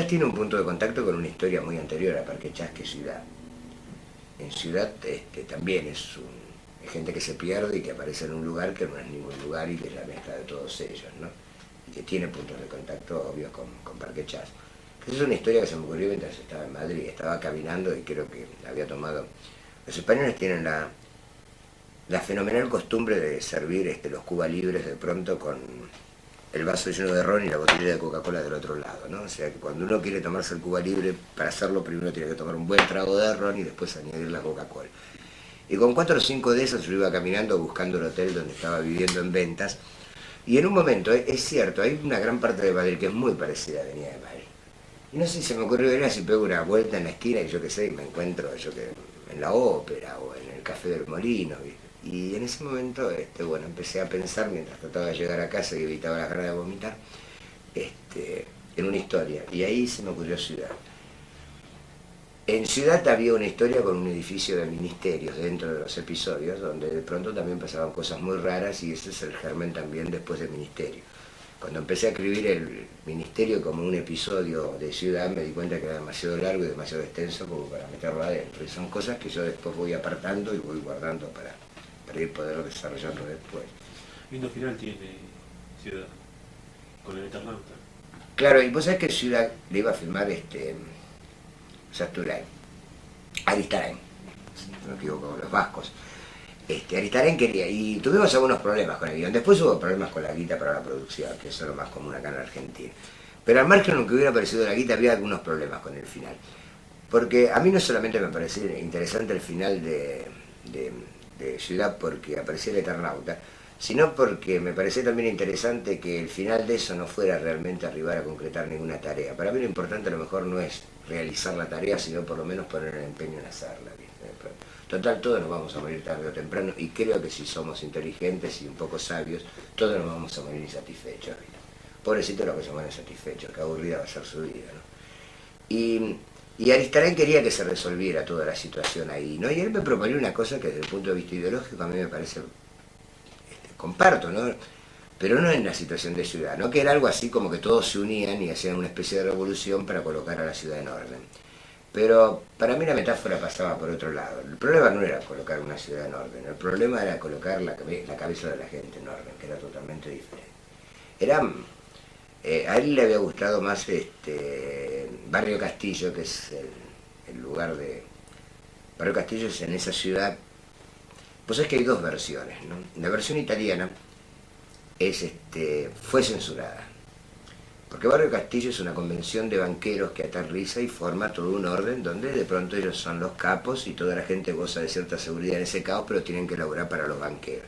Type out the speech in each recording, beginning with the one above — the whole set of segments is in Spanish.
tiene un punto de contacto con una historia muy anterior a Parque Chas, que es Ciudad. En Ciudad también es gente que se pierde y que aparece en un lugar que no es ningún lugar y que es la mezcla de todos ellos, ¿no? Y que tiene puntos de contacto obvios con Parque Chas. Es una historia que se me ocurrió mientras estaba en Madrid, estaba caminando y creo que había tomado... Los españoles tienen la fenomenal costumbre de servir los Cuba Libres de pronto con el vaso lleno de ron y la botella de Coca-Cola del otro lado, ¿no? O sea que cuando uno quiere tomarse el Cuba Libre, para hacerlo primero tiene que tomar un buen trago de ron y después añadir la Coca-Cola. Y con 4 o 5 de esos yo iba caminando buscando el hotel donde estaba viviendo en Ventas. Y en un momento, es cierto, hay una gran parte de Madrid que es muy parecida a Avenida de Madrid. Y no sé si se me ocurrió ver si pego una vuelta en la esquina y yo qué sé, y me encuentro en la ópera o en el Café del Molino, ¿viste? Y en ese momento, bueno, empecé a pensar mientras trataba de llegar a casa y evitaba las ganas de vomitar, en una historia. Y ahí se me ocurrió Ciudad. En Ciudad había una historia con un edificio de ministerios dentro de los episodios, donde de pronto también pasaban cosas muy raras y ese es el germen también después del ministerio. Cuando empecé a escribir el ministerio como un episodio de Ciudad me di cuenta que era demasiado largo y demasiado extenso como para meterlo adentro. Y son cosas que yo después voy apartando y voy guardando para ir poder desarrollarlo después. Lindo final tiene Ciudad, con el Eternauta. Claro, y vos sabés que Ciudad le iba a filmar Sasturain, Aristarain, si no me equivoco, los vascos. Aristarain quería, y tuvimos algunos problemas con el guión. Después hubo problemas con la guita para la producción, que eso es lo más común acá en Argentina. Pero al margen de lo que hubiera parecido la guita, había algunos problemas con el final. Porque a mí no solamente me pareció interesante el final de Ciudad porque aparecía el Eternauta, sino porque me parecía también interesante que el final de eso no fuera realmente arribar a concretar ninguna tarea. Para mí lo importante a lo mejor no es realizar la tarea, sino por lo menos poner el empeño en hacerla, ¿viste? Total, todos nos vamos a morir tarde o temprano, y creo que si somos inteligentes y un poco sabios, todos nos vamos a morir insatisfechos, ¿viste? Pobrecito los que se mueren satisfechos, qué aburrida va a ser su vida, ¿no? Y Aristarain quería que se resolviera toda la situación ahí, ¿no? Y él me proponió una cosa que desde el punto de vista ideológico a mí me parece, comparto, ¿no? Pero no en la situación de Ciudad, ¿no? Que era algo así como que todos se unían y hacían una especie de revolución para colocar a la ciudad en orden. Pero para mí la metáfora pasaba por otro lado. El problema no era colocar una ciudad en orden, el problema era colocar la cabeza de la gente en orden, que era totalmente diferente. A él le había gustado más Barrio Castillo, que es el lugar de... Barrio Castillo es en esa ciudad. Pues es que hay dos versiones, ¿no? La versión italiana fue censurada. Porque Barrio Castillo es una convención de banqueros que aterriza y forma todo un orden donde de pronto ellos son los capos y toda la gente goza de cierta seguridad en ese caos, pero tienen que laburar para los banqueros.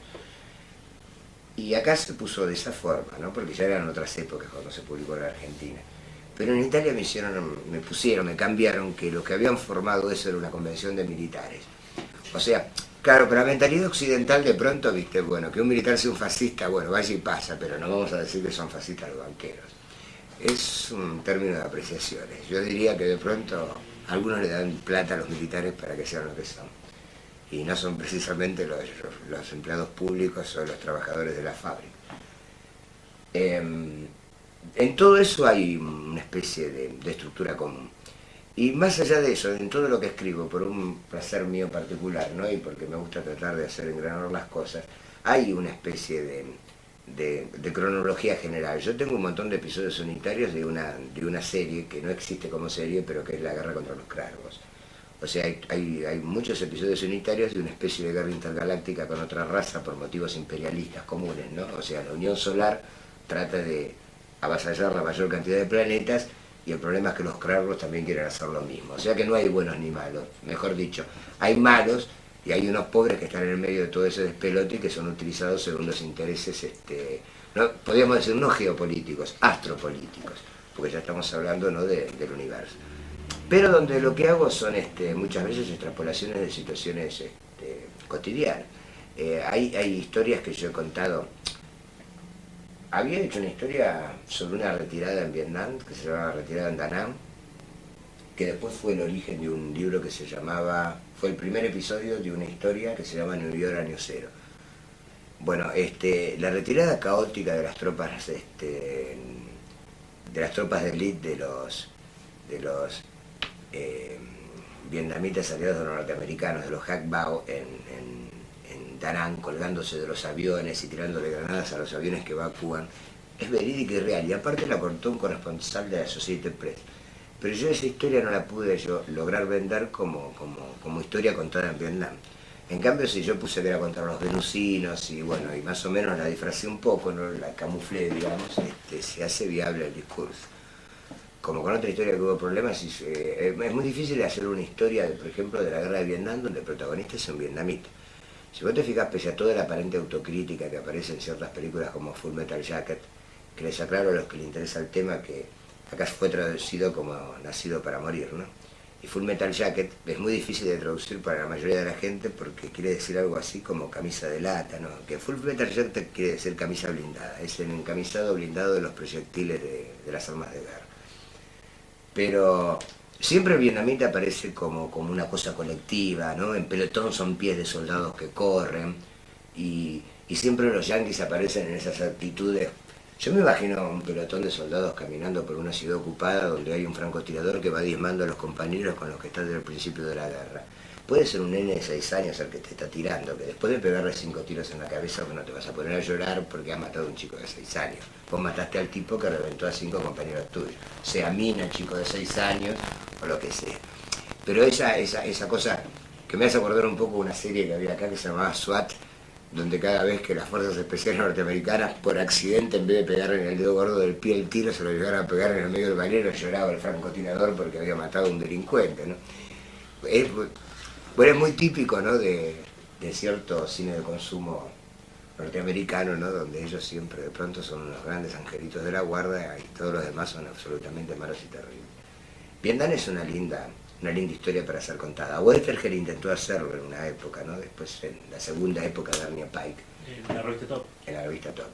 Y acá se puso de esa forma, ¿no? Porque ya eran otras épocas cuando se publicó en la Argentina. Pero en Italia me cambiaron que lo que habían formado eso era una convención de militares. O sea, claro, pero la mentalidad occidental de pronto, viste, bueno, que un militar sea un fascista, bueno, vaya y pasa, pero no vamos a decir que son fascistas los banqueros. Es un término de apreciaciones. Yo diría que de pronto algunos le dan plata a los militares para que sean lo que son. Y no son precisamente los empleados públicos o los trabajadores de la fábrica. En todo eso hay una especie de estructura común. Y más allá de eso, en todo lo que escribo, por un placer mío particular, ¿no? Y porque me gusta tratar de hacer engranar las cosas, hay una especie de cronología general. Yo tengo un montón de episodios unitarios de una serie que no existe como serie, pero que es la guerra contra los Kragos. O sea, hay muchos episodios unitarios de una especie de guerra intergaláctica con otra raza por motivos imperialistas comunes, ¿no? O sea, la Unión Solar trata de avasallar la mayor cantidad de planetas y el problema es que los Kragos también quieren hacer lo mismo. O sea que no hay buenos ni malos, mejor dicho, hay malos y hay unos pobres que están en el medio de todo ese despelote y que son utilizados según los intereses, no, podríamos decir no geopolíticos, astropolíticos, porque ya estamos hablando, ¿no?, del universo. Pero donde lo que hago son muchas veces extrapolaciones de situaciones cotidianas. Hay historias que yo he contado. Había hecho una historia sobre una retirada en Vietnam, que se llamaba Retirada en Da Nang, que después fue el origen de un libro que se llamaba, fue el primer episodio de una historia que se llama New York Año Cero. Bueno, la retirada caótica de las tropas, de élite de los vietnamitas aliados de los norteamericanos, de los Hac Bao en Da Nang, colgándose de los aviones y tirándole granadas a los aviones que evacúan, es verídica y real, y aparte la contó un corresponsal de la Associated Press. Pero yo esa historia no la pude yo lograr vender como historia contada en Vietnam. En cambio, si yo puse que era contra los venusinos y bueno, y más o menos la disfracé un poco, ¿no? La camuflé, digamos, se hace viable el discurso. Como con otra historia que hubo problemas, es muy difícil hacer una historia, por ejemplo, de la guerra de Vietnam, donde el protagonista es un vietnamita. Si vos te fijas, pese a toda la aparente autocrítica que aparece en ciertas películas como Full Metal Jacket, que les aclaro a los que les interesa el tema que acá fue traducido como Nacido para Morir, ¿no? Y Full Metal Jacket es muy difícil de traducir para la mayoría de la gente porque quiere decir algo así como camisa de lata, ¿no? Que Full Metal Jacket quiere decir camisa blindada, es el encamisado blindado de los proyectiles de las armas de guerra. Pero siempre el vietnamita aparece como una cosa colectiva, ¿no? En pelotón son pies de soldados que corren y siempre los yanquis aparecen en esas actitudes. Yo me imagino un pelotón de soldados caminando por una ciudad ocupada donde hay un francotirador que va diezmando a los compañeros con los que están desde el principio de la guerra. Puede ser un nene de 6 años el que te está tirando, que después de pegarle 5 tiros en la cabeza no te vas a poner a llorar porque has matado a un chico de 6 años. Vos mataste al tipo que reventó a 5 compañeros tuyos, sea mina, chico de 6 años o lo que sea. Pero esa cosa que me hace acordar un poco una serie que había acá que se llamaba SWAT, donde cada vez que las fuerzas especiales norteamericanas, por accidente, en vez de pegar en el dedo gordo del pie el tiro, se lo llegaron a pegar en el medio del balero, lloraba el francotirador porque había matado a un delincuente, ¿no? Es muy típico, ¿no? de cierto cine de consumo norteamericano, ¿no? Donde ellos siempre de pronto son unos grandes angelitos de la guarda y todos los demás son absolutamente malos y terribles. Vietnam es una linda historia para ser contada. Westergel intentó hacerlo en una época, ¿no? Después en la segunda época de Arnie Pike. En la revista Top. En la revista Top.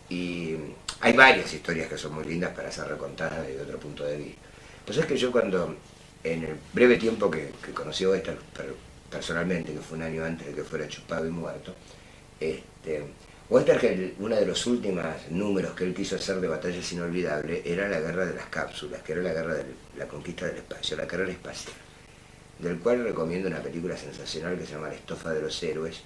Y hay varias historias que son muy lindas para ser recontadas desde otro punto de vista. Pues es que yo cuando, en el breve tiempo que conocí a Wester personalmente, que fue un año antes de que fuera chupado y muerto, Westergel, uno de los últimos números que él quiso hacer de Batallas Inolvidables era la guerra de las cápsulas, que era la guerra de la conquista del espacio, la carrera espacial, del cual recomiendo una película sensacional que se llama La estofa de los héroes,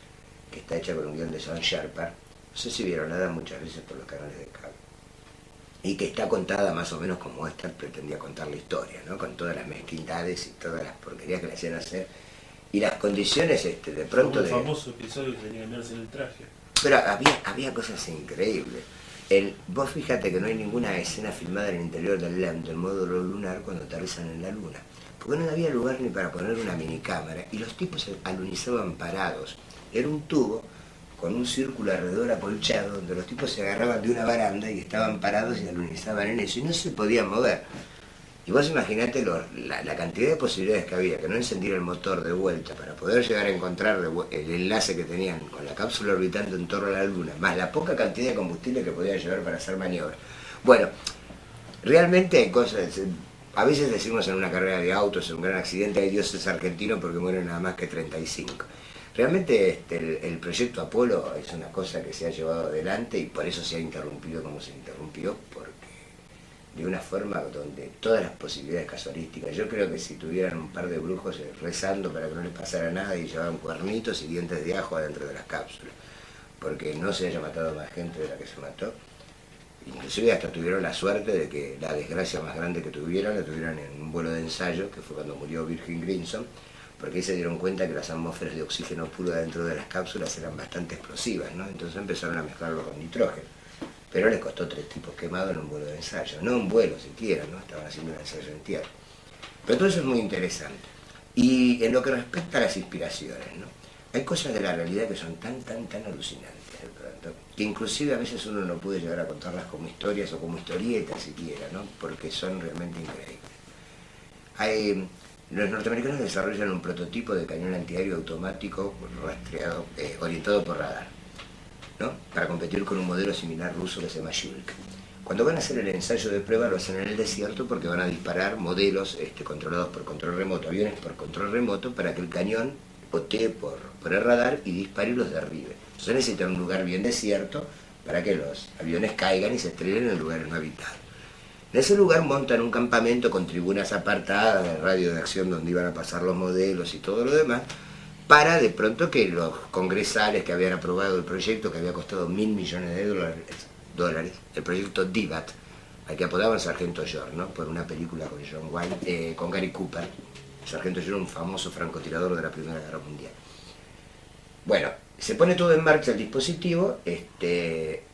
que está hecha con un guión de John Sharper, no sé si vieron nada muchas veces por los canales de cable, y que está contada más o menos como Wester pretendía contar la historia, ¿no? Con todas las mezquindades y todas las porquerías que le hacían hacer, y las condiciones de pronto de... Un famoso episodio que tenía que cambiarse el traje. Pero había cosas increíbles. Vos fíjate que no hay ninguna escena filmada en el interior del módulo lunar cuando aterrizan en la luna. Porque no había lugar ni para poner una minicámara y los tipos se alunizaban parados. Era un tubo con un círculo alrededor acolchado donde los tipos se agarraban de una baranda y estaban parados y alunizaban en eso y no se podían mover. Y vos imaginate la cantidad de posibilidades que había, que no encendieran el motor de vuelta para poder llegar a encontrar el enlace que tenían con la cápsula orbitando en torno a la Luna, más la poca cantidad de combustible que podían llevar para hacer maniobras. Bueno, realmente hay cosas, a veces decimos en una carrera de autos, en un gran accidente, ay Dios es argentino porque mueren nada más que 35. Realmente el proyecto Apolo es una cosa que se ha llevado adelante y por eso se ha interrumpido como se interrumpió, porque de una forma donde todas las posibilidades casualísticas, yo creo que si tuvieran un par de brujos rezando para que no les pasara nada y llevaban cuernitos y dientes de ajo adentro de las cápsulas, porque no se haya matado más gente de la que se mató, inclusive hasta tuvieron la suerte de que la desgracia más grande que tuvieron la tuvieron en un vuelo de ensayo, que fue cuando murió Virgin Grinson, porque ahí se dieron cuenta que las atmósferas de oxígeno puro dentro de las cápsulas eran bastante explosivas, ¿no? Entonces empezaron a mezclarlo con nitrógeno. Pero les costó 3 tipos quemados en un vuelo de ensayo, no un vuelo siquiera, ¿no? Estaban haciendo un ensayo en tierra. Pero todo eso es muy interesante. Y en lo que respecta a las inspiraciones, ¿no? Hay cosas de la realidad que son tan alucinantes, de pronto, que inclusive a veces uno no puede llegar a contarlas como historias o como historietas siquiera, ¿no? Porque son realmente increíbles. Los norteamericanos desarrollan un prototipo de cañón antiaéreo automático rastreado, orientado por radar, ¿no? Para competir con un modelo similar ruso que se llama Shulk. Cuando van a hacer el ensayo de prueba lo hacen en el desierto porque van a disparar modelos controlados por control remoto, aviones por control remoto, para que el cañón potee por el radar y dispare y los derribe. Entonces necesitan un lugar bien desierto para que los aviones caigan y se estrellen en lugares no habitados. En ese lugar montan un campamento con tribunas apartadas, de radio de acción donde iban a pasar los modelos y todo lo demás, para de pronto que los congresales que habían aprobado el proyecto, que había costado $1.000 millones de dólares, el proyecto DIVAT, al que apodaban Sargento York, ¿no? Por una película con John Wayne, con Gary Cooper. Sargento York, un famoso francotirador de la Primera Guerra Mundial. Bueno, se pone todo en marcha el dispositivo,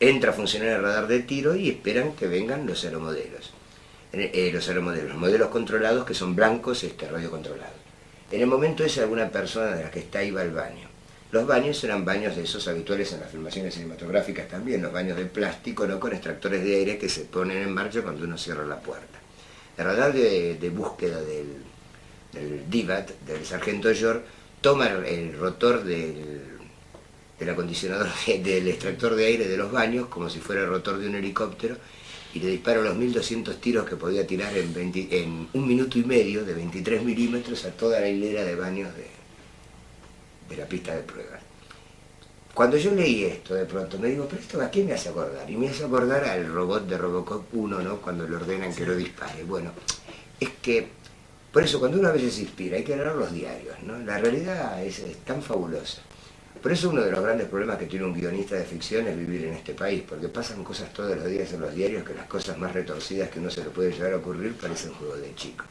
entra a funcionar el radar de tiro y esperan que vengan los aeromodelos. Los modelos controlados que son blancos, radiocontrolados. En el momento ese alguna persona de la que está iba al baño. Los baños eran baños de esos habituales en las filmaciones cinematográficas también, los baños de plástico, no con extractores de aire que se ponen en marcha cuando uno cierra la puerta. El radar de búsqueda del DIVAT, del Sargento York, toma el rotor del acondicionador, del extractor de aire de los baños, como si fuera el rotor de un helicóptero, y le dispara los 1.200 tiros que podía tirar en 1 minuto y medio, de 23 milímetros, a toda la hilera de baños de la pista de pruebas. Cuando yo leí esto, de pronto me digo, pero esto ¿a qué me hace acordar? Y me hace acordar al robot de Robocop 1, ¿no? Cuando le ordenan que lo dispare. Bueno, es que, por eso cuando uno a veces se inspira, hay que leer los diarios, ¿no? La realidad es tan fabulosa. Por eso uno de los grandes problemas que tiene un guionista de ficción es vivir en este país, porque pasan cosas todos los días en los diarios que las cosas más retorcidas que uno se le puede llegar a ocurrir parecen juegos de chicos.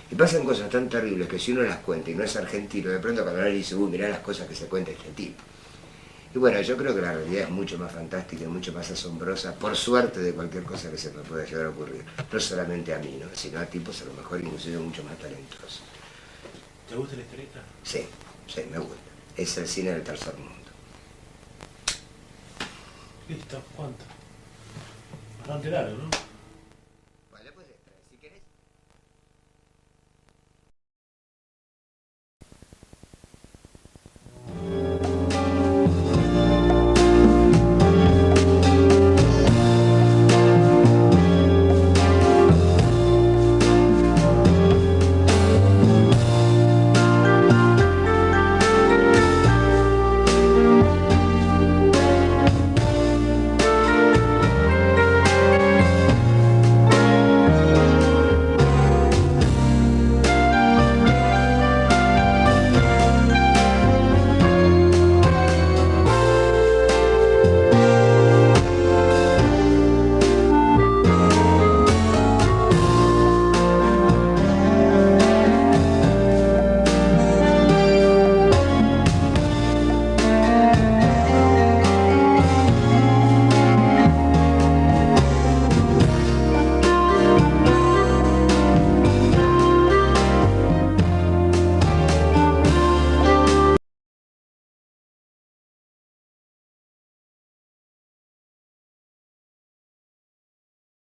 Y pasan cosas tan terribles que si uno las cuenta y no es argentino, de pronto cuando uno dice, mirá las cosas que se cuenta este tipo. Y bueno, yo creo que la realidad es mucho más fantástica y mucho más asombrosa, por suerte, de cualquier cosa que se me pueda llegar a ocurrir. No solamente a mí, ¿no? Sino a tipos a lo mejor inclusive mucho más talentosos. ¿Te gusta la historieta? Sí, me gusta. Es el cine del tercer mundo. Listo, ¿cuánto? Bastante largo, ¿no? Bueno, pues si querés...